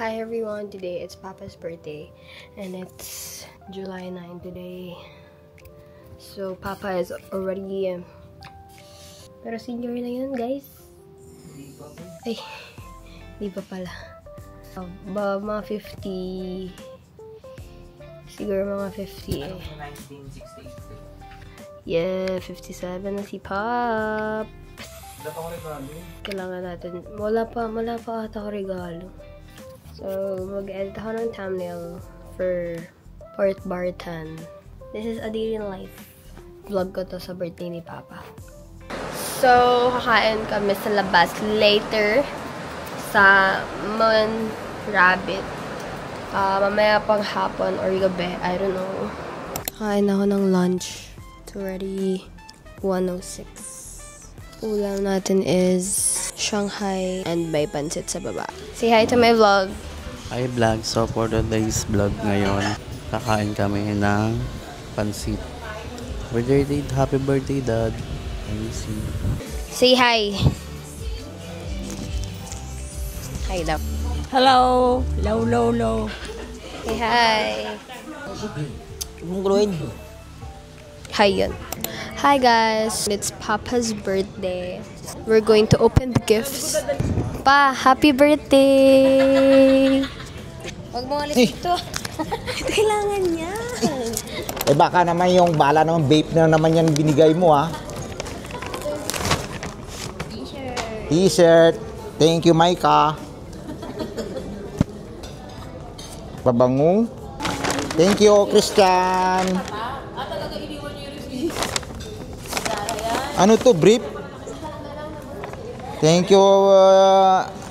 Hi everyone, today it's Papa's birthday and it's July 9 today. So Papa is already pero senior na yun, guys. Ay, di pa pala. Mga 50. Siguro mga 50 eh. 1968. Yeah, 57 na si Pop. Kailangan natin. Wala pa ata ako regalo. So, mag-edit ako ng thumbnail for Port Barton. This is a day in life. Vlog ko to sa birthday ni Papa. So, kakain kami sa labas later sa Mon Rabbit. Mamaya pang hapon or gabi. I don't know. Kain ako ng lunch. It's already 1:06. Ulam natin is Shanghai and may pansit sa baba. Say hi to my vlog. Hi vlog. So for today's vlog ngayon, kakain kami ng pansit. Happy birthday, Dad. I miss you. Say hi. Hi daw. Hello. Hello. Say hi. Hi yun. Hi guys, it's Papa's birthday. We're going to open the gifts. Pa, happy birthday! Huwag mo alis ito. Kailangan niya. Eh baka naman yung bala ng vape na naman yan binigay mo ah. T-shirt. Thank you, Maika. Babango. Thank you, Christian. Ano to, brief? Thank you,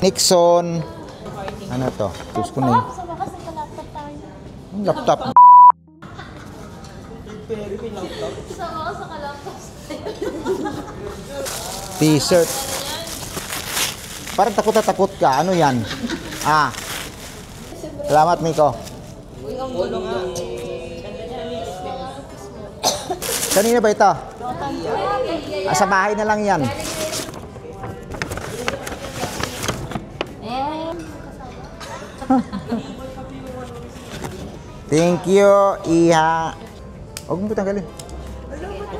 Nixon. Ano to? Tus ko na laptop. T-shirt. Parang takot ka. Ano yan? Salamat, Miko. Kanina ba ito? Sa bahay na lang yan. Thank you, Iha. Huwag mo tanggalin.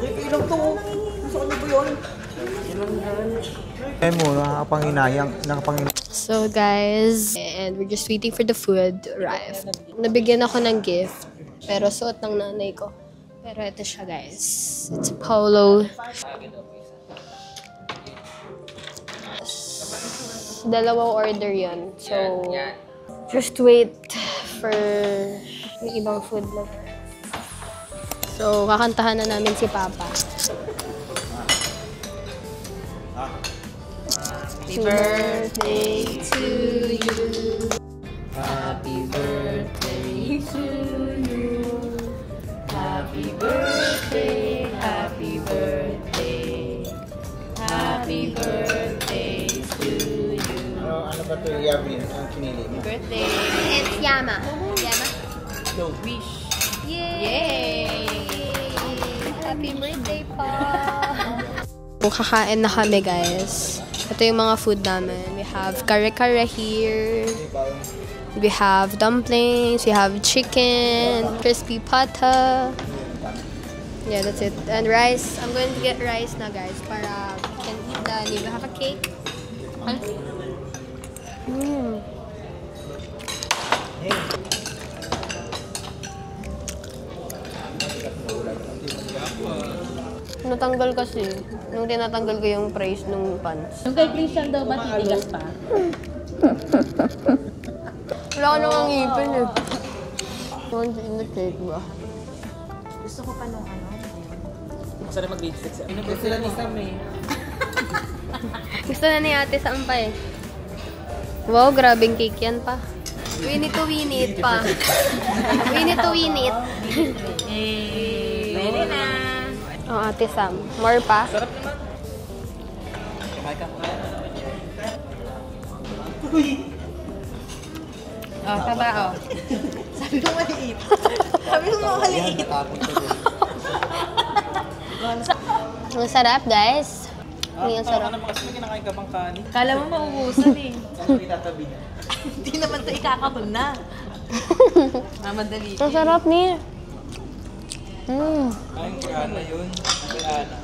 Ilang to? Saan ba yun? So guys, and we're just waiting for the food to arrive. Nabigyan ako ng gift, pero suot ng nanay ko. Pero ito siya, guys. It's a polo. Dalawang order yan. So, just wait for may ibang food na. So, kakantahan na namin si Papa. Happy birthday to you. Happy birthday to you. Happy birthday, happy birthday, happy birthday to you. Ano ba ito, Yasmin? Ang pinili mo? Birthday. It's Yama. Yama? No. Wish. Yay! Happy birthday pa! Kakain na kami, guys. Ito yung mga food namin. We have kare-kare here. We have dumplings, we have chicken, crispy pata. Yeah, that's it. And rice. I'm going to get rice now, guys, para we can eat that. You have a cake? Natanggal kasi. Nung tinatanggal ko yung price nung pants. Yung kay Christian daw ba titigas pa? Wala ko nang ngipin eh. Want to eat the cake ba? Gusto ko pa nung ano. Masarap mag-lipstick siya. Gusto na ni Sam eh. Gusto na ni ate Sam pa eh. Wow, grabing cake yan pa. We need to win it pa. We need to win it. Pwede na. Oh, ate Sam. More pa? Sarap naman. Kamay ka muna. Oh, taba oh. Sabi ko maliit. Sabi ko maliit. Ang sarap, guys. Hindi ang sarap. Ano kasi may kinakain ka bang kanin? Kala mo maubusan eh. Ano itatabi niya? Hindi naman ito ikakabon na. Mamadali. Ang sarap niya. Ay, grana yun. Grana.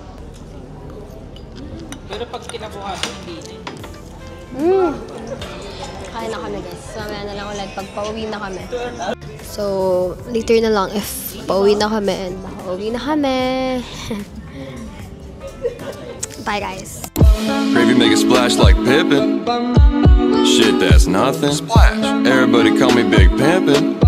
Pero pag kinabukasan, hindi na eh. Kain na kami guys. Mamaya na lang ulit pag pauwi na kami. So, later na lang if pauwi na kami and makauwi na kami. Bye guys. Gravy make a splash like Pippin. Shit, that's nothing. Splash. Everybody call me Big Pimpin'.